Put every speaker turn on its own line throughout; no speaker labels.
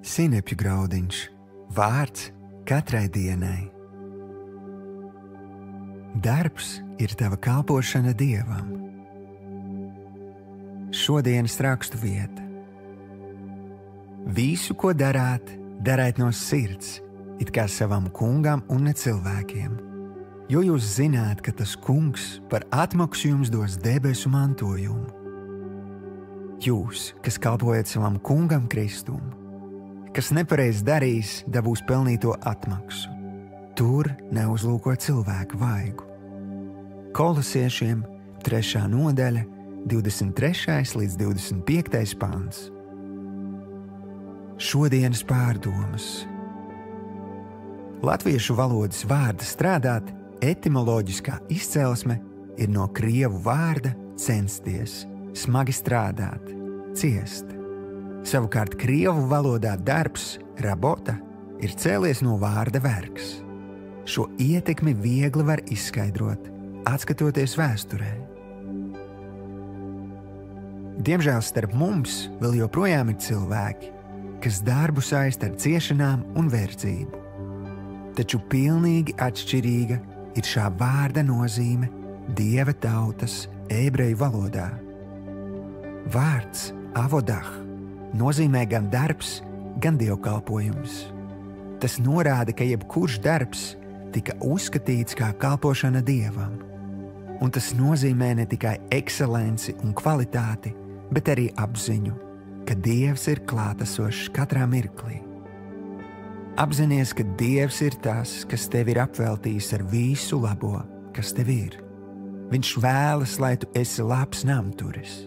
Sinepju graudiņš, vārds katrai dienai. Darbs ir tava kalpošana Dievam. Šodienas rakstu vieta. Visu, ko darāt, dariet no sirds, it kā savam kungam un ne cilvēkiem, jo jūs zināt, ka tas kungs par atmaksu jums dos debesu mantojumu. Jūs, kas kalpojat savam kungam Kristum, kas nepareiz darīs, dabūs pelnīto atmaksu. Tur neuzlūko cilvēku vaigu. Kolosiešiem 3. nodaļa, 23. līdz 25. pants. Šodienas pārdomas. Latviešu valodas vārda strādāt etimoloģiskā izcelsme ir no krievu vārda censties, smagi strādāt, ciest. Savukārt krievu valodā darbs, rabota, ir cēlies no vārda vergs. Šo ietekmi viegli var izskaidrot, atskatoties vēsturē. Diemžēl starp mums vēl joprojām ir cilvēki, kas darbu saista ar ciešanām un verdzību. Taču pilnīgi atšķirīga ir šā vārda nozīme Dieva tautas ebreju valodā. Vārds avodah nozīmē gan darbs, gan dievkalpojums. Tas norāda, ka jebkurš darbs tika uzskatīts kā kalpošana Dievam. Un tas nozīmē ne tikai ekscelenci un kvalitāti, bet arī apziņu, ka Dievs ir klātesošs katrā mirklī. Apzinies, ka Dievs ir tas, kas tevi ir apveltījis ar visu labo, kas tev ir. Viņš vēlas, lai tu esi labs namturis.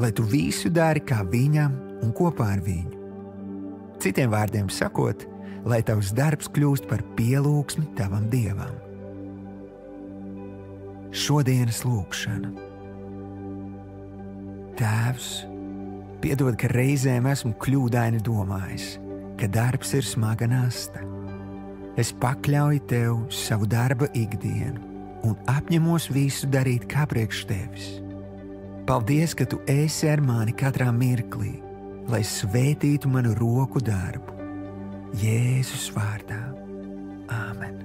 Lai tu visu dari kā viņam un kopā ar viņu. Citiem vārdiem sakot, lai tavs darbs kļūst par pielūgsmi tavam Dievam. Šodienas lūkšana. Tēvs, piedod, ka reizēm esmu kļūdaini domājis, ka darbs ir smaga nasta. Es pakļauju tev savu darba ikdienu un apņemos visu darīt kā priekš tevis. Paldies, ka tu esi ar mani katrā mirklī, lai svētītu manu roku darbu. Jēzus vārdā. Āmen.